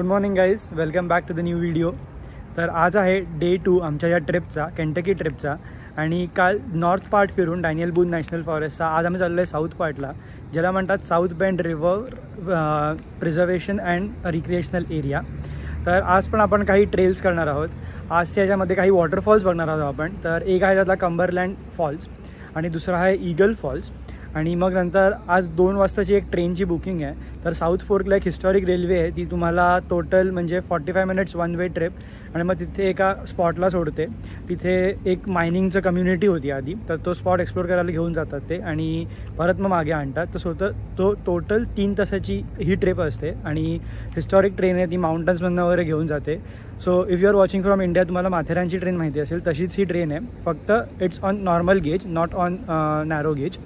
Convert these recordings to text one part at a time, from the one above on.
Morning guys, welcome back to the new video. तर आज आहे डे 2 आमच्या या ट्रिपचा, केंटकी ट्रिपचा. आणि काल नॉर्थ पार्ट फिरून डॅनियल बून नॅशनल फॉरेस्टचा आज आम्ही चाललो आहे साऊथ पार्टला, ज्याला म्हणतात south bend river preservation and recreational area. तर आज पण आपण काही ट्रेल्स करणार आहोत. आजच्या याच्यामध्ये काही वॉटरफॉल्स बघणार आहोत आपण. तर एक आहे त्यातला कंबरलँड फॉल्स आणि दुसरा आहे ईगल फॉल्स. आणि मग नंतर आज 2 वाजताची एक ट्रेनची बुकिंग आहे. तर साऊथ फोर्कला एक हिस्टॉरिक रेल्वे आहे, ती तुम्हाला टोटल म्हणजे 45 मिनिट्स वन वे ट्रिप. आणि मग तिथे एका स्पॉटला सोडते. तिथे एक मायनिंगचं कम्युनिटी होती आधी, तर तो स्पॉट एक्सप्लोर करायला घेऊन जातात ते आणि परत मग मागे आणतात. तर तो टोटल 3 तासाची ही ट्रिप असते आणि हिस्टॉरिक ट्रेन आहे, ती माउंटन्समधनं वगैरे घेऊन जाते. So if you are watching from India, तुम्हाला माथेरानची ट्रेन माहिती असेल तशीच ही ट्रेन आहे, फक्त it's on normal gauge, not on narrow gauge.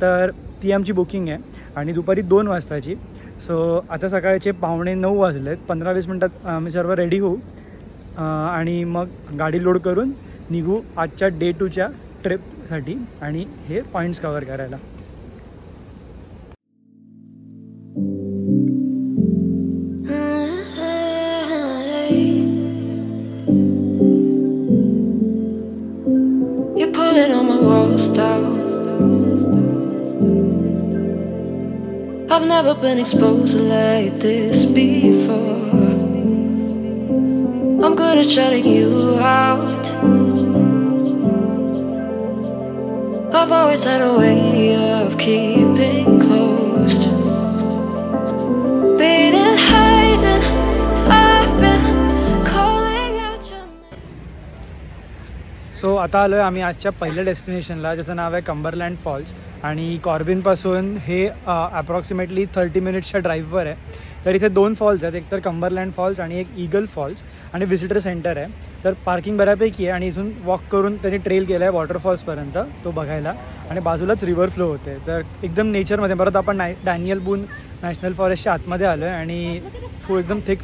तर ती आमची बुकिंग आहे आणि दुपारी 2 वाजताची. सो आता सकाळचे 8:45 वाजलेत. 15-20 मिनटात आम्ही सर्व रेडी होऊ आणि मग गाडी लोड करून निघू आजच्या डे 2च्या ट्रिपसाठी आणि हे पॉईंट्स कवर करायला. I've never been exposed like this before. I'm good at shutting you out. I've always had a way of keeping closed. Being hiding, I've been calling out your name. So आता आलो आहे आम्ही आजच्या पहिल्या डेस्टिनेशनला, ज्याचं नाव आहे कंबरलँड false. आणि कॉर्बिनपासून हे अप्रॉक्सिमेटली 30 मिनिट्सच्या ड्राईव्हवर आहे. तर इथे 2 फॉल्स आहेत, एक तर कंबरलँड फॉल्स आणि एक ईगल फॉल्स. आणि व्हिजिटर सेंटर आहे, तर पार्किंग बऱ्यापैकी आहे. आणि इथून वॉक करून त्यांनी ट्रेल केला आहे वॉटरफॉल्सपर्यंत, तो बघायला. आणि बाजूलाच रिव्हर फ्लो होते, तर एकदम नेचरमध्ये. परत आपण डॅनियल बून नॅशनल फॉरेस्टच्या आतमध्ये आलो आहे आणि एकदम थिक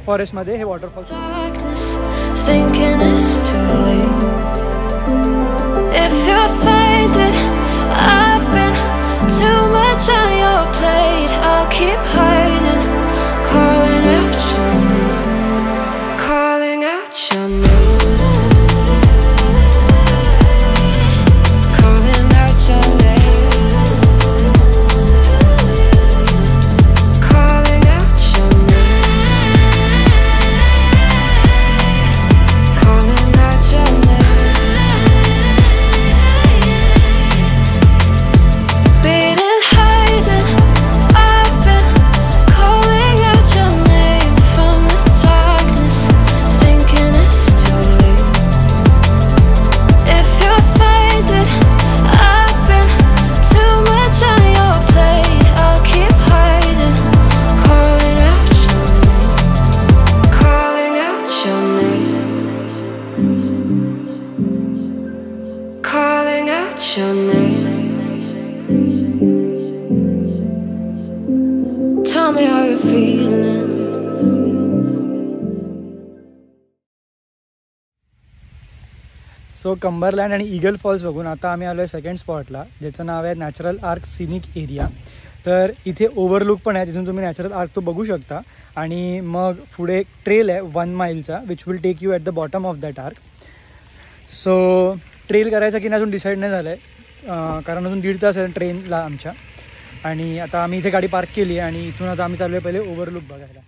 फॉरेस्टमध्ये हे waterfalls. Thinking it's too late. If you're finding I've been too much on your plate, I'll keep hiding, calling out your name, calling out your name, calling out your name, calling out your name, calling out your name. Tell me how you're feeling. So Cumberland आणि Eagle false बघून आता आम्ही आलो आहे second स्पॉटला, ज्याचं नाव आहे natural arch scenic area. तर इथे ओव्हरलुक पण आहे, तिथून तुम्ही नॅचरल आर्क तो बघू शकता. आणि मग पुढे एक ट्रेल आहे 1 माईलचा, which will take you at the bottom of that arch. So trail करायचा की नाही अजून डिसाईड नाही झालं आहे, कारण अजून 1.5 तास आहे ट्रेनला आमच्या. आणि आता आम्ही इथे गाडी पार्क केली आहे आणि इथून आता आम्ही चाललो आहे पहिले ओव्हरलुक बघायला.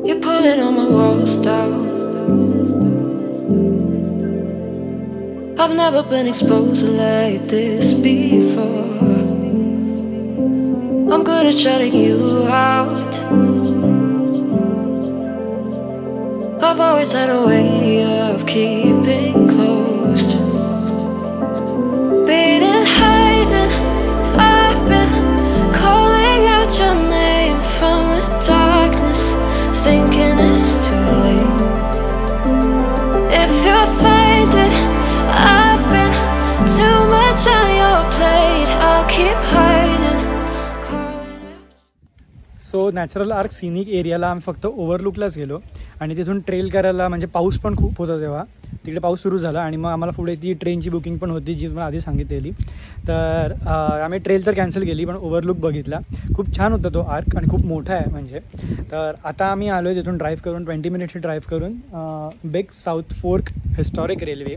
You're pulling on my walls down. I've never been exposed like this before. I'm good at shutting you out. I've always had a way of keeping closed. Being hiding, I've been calling out your name from the darkness, thinking it's too late. If you're finding I've been too much on your plate, I'll keep hiding. So natural arch scenic एरियाला आम्ही फक्त ओव्हरलुकलाच गेलो आणि तिथून trail करायला, म्हणजे पाऊस पण खूप होता तेव्हा, तिकडे पाऊस सुरू झाला आणि मग आम्हाला पुढे ती ट्रेनची बुकिंग पण होती जी मला आधी सांगितलेली. तर आम्ही ट्रेल तर कॅन्सल केली पण ओव्हरलुक बघितला. खूप छान होता तो आर्क आणि खूप मोठा आहे म्हणजे. तर आता आम्ही आलो आहे तिथून ड्राईव्ह करून 20 मिनिट्सची ड्राईव्ह करून big south fork historic railway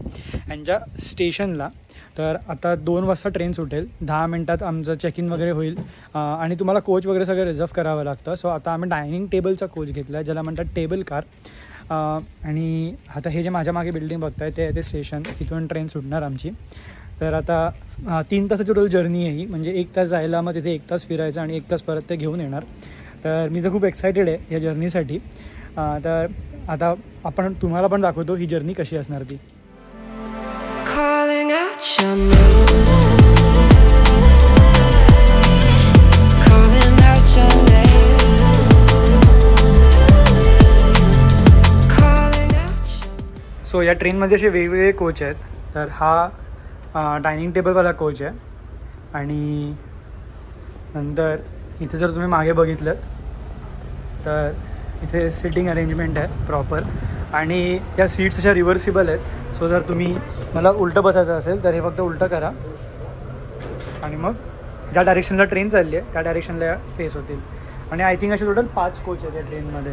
यांच्या स्टेशनला. तर आता 2 वाजता ट्रेन सुटेल. 10 मिनटात आमचं चेक इन वगैरे होईल आणि तुम्हाला कोच वगैरे सगळं रिझर्व करावं लागतं. सो आता आम्ही डायनिंग टेबलचा कोच घेतला आहे ज्याला म्हणतात टेबल कार. आणि आता हे जे माझ्या मागे बिल्डिंग बघताय ते स्टेशन, तिथून ट्रेन सुटणार आमची. तर आता 3 तासाची टोटल जर्नी आहे ही, म्हणजे 1 तास जायला, मग तिथे 1 तास फिरायचं आणि 1 तास परत ते घेऊन येणार. तर मी तर खूप एक्सायटेड आहे या जर्नीसाठी. तर आता आपण तुम्हाला पण दाखवतो ही जर्नी कशी असणार ती. Calling out your name, calling out your name, calling out your... so या ट्रेनमध्ये असे वेगवेगळे कोच आहेत. तर हा डायनिंग टेबलवाला कोच आहे आणि नंतर इथे जर तुम्ही मागे बघितलं तर इथे सिटिंग अरेंजमेंट आहे प्रॉपर आणि या सीट्स अशा रिव्हर्सिबल आहेत. सो जर तुम्ही मला उलटं बसायचं असेल तर हे फक्त उलटं करा आणि मग ज्या डायरेक्शनला ट्रेन चालली आहे त्या डायरेक्शनला या फेस होतील. आणि आय थिंक असे टोटल 5 कोच आहेत या ट्रेनमध्ये.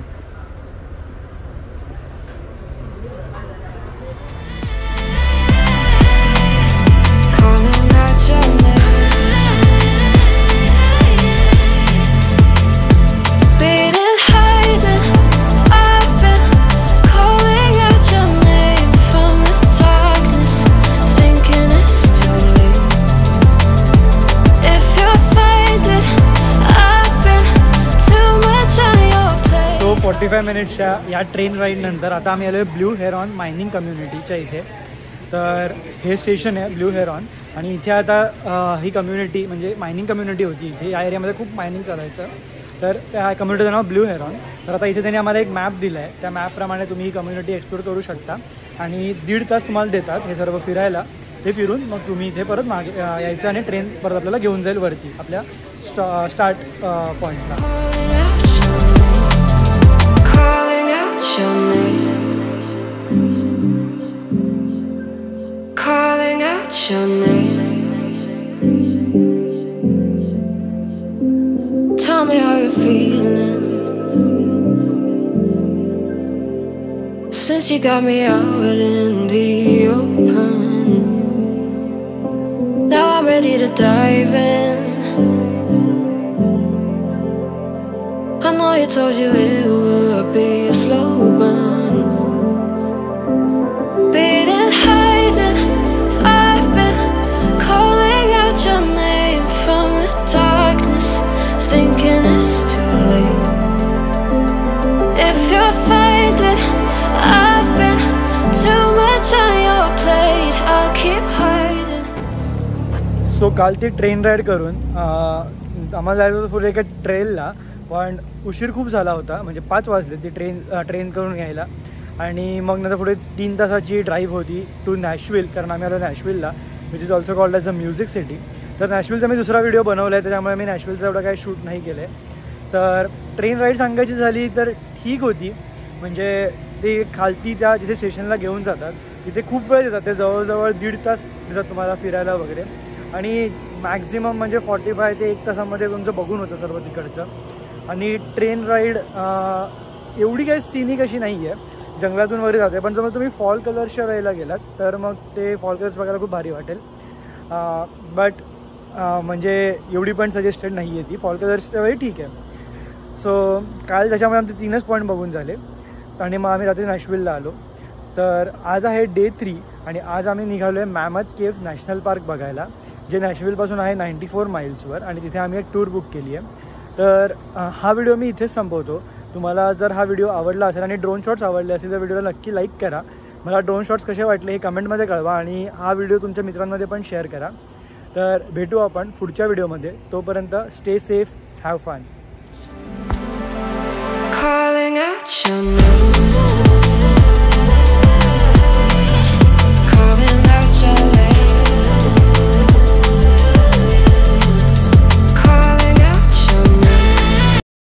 So 45 मिनिट्सच्या या ट्रेन राईडनंतर आता आम्ही आलो आहे ब्ल्यू हेरॉन मायनिंग कम्युनिटीच्या इथे. तर हे स्टेशन आहे ब्ल्यू हेरॉन आणि इथे आता ही कम्युनिटी म्हणजे मायनिंग कम्युनिटी होती इथे. या एरियामध्ये खूप मायनिंग चालायचं. तर त्या कम्युनिटीचं नाव ब्ल्यू हेरॉन. तर आता इथे त्यांनी आम्हाला एक मॅप दिला आहे. त्या मॅपप्रमाणे तुम्ही ही कम्युनिटी एक्सप्लोर करू शकता आणि 1.5 तास तुम्हाला देतात हे सर्व फिरायला. ते फिरून मग तुम्ही इथे परत मागे यायचं आणि ट्रेन परत आपल्याला घेऊन जाईल वरती आपल्या स्टार्ट पॉईंटला. Your name, calling out your name. Tell me how you're feeling since you got me out in the open. Now I'm ready to dive in. I know you told you it would be a slow burn. Beating, hiding, I've been calling out your name from the darkness, thinking it's too late. If you're finding I've been too much on your plate, I'll keep hiding. So काल ती train ride करून आम्हाला जायचं होतं पुढे एका ट्रेलला, पण उशीर खूप झाला होता. म्हणजे 5 वाजले ती ट्रेन करून यायला आणि मग नंतर पुढे 3 तासाची ड्राईव्ह होती टू नॅशविल. कारण आम्ही आलो नॅशविलला, which is also called as a music city. तर नॅशविलचा मी दुसरा व्हिडिओ बनवला आहे त्याच्यामुळे मी नॅशविलचा एवढं काही शूट नाही केलं आहे. तर ट्रेन राईड सांगायची झाली तर ठीक होती. म्हणजे ते खालती त्या जिथे स्टेशनला घेऊन जातात तिथे खूप वेळ देतात. ते जवळजवळ 1.5 तास देतात तुम्हाला फिरायला वगैरे आणि मॅक्झिमम म्हणजे 45 ते 1 तासामध्ये तुमचं बघून होतं सर्व तिकडचं. आणि ट्रेन राईड एवढी काही सिनिक अशी नाही आहे, जंगलातून वगैरे जाते. पण जर तुम्ही फॉल कलर्सच्या वेळेला गेलात तर मग ते फॉल कलर्स बघायला खूप भारी वाटेल. बट म्हणजे एवढी पण सजेस्टेड नाही आहे ती. फॉल कलर्सच्या वेळी ठीक आहे. सो काल त्याच्यामुळे आमचे 3च पॉईंट बघून झाले आणि मग आम्ही रात्री नॅशविलला आलो. तर आज आहे डे 3 आणि आज आम्ही निघालो आहे मॅमथ केव्ज नॅशनल पार्क बघायला, जे नॅशविलपासून आहे 94 माइल्सवर आणि तिथे आम्ही एक टूर बुक केली आहे. तर हा व्हिडिओ मी इथेच संपवतो. तुम्हाला जर हा व्हिडिओ आवडला असेल आणि ड्रोन शॉट्स आवडले असेल तर व्हिडिओला नक्की लाईक करा. मला ड्रोन शॉट्स कसे वाटले हे कमेंटमध्ये कळवा आणि हा व्हिडिओ तुमच्या मित्रांमध्ये पण शेअर करा. तर भेटू आपण पुढच्या व्हिडिओमध्ये. तोपर्यंत stay safe, have fun. Calling out your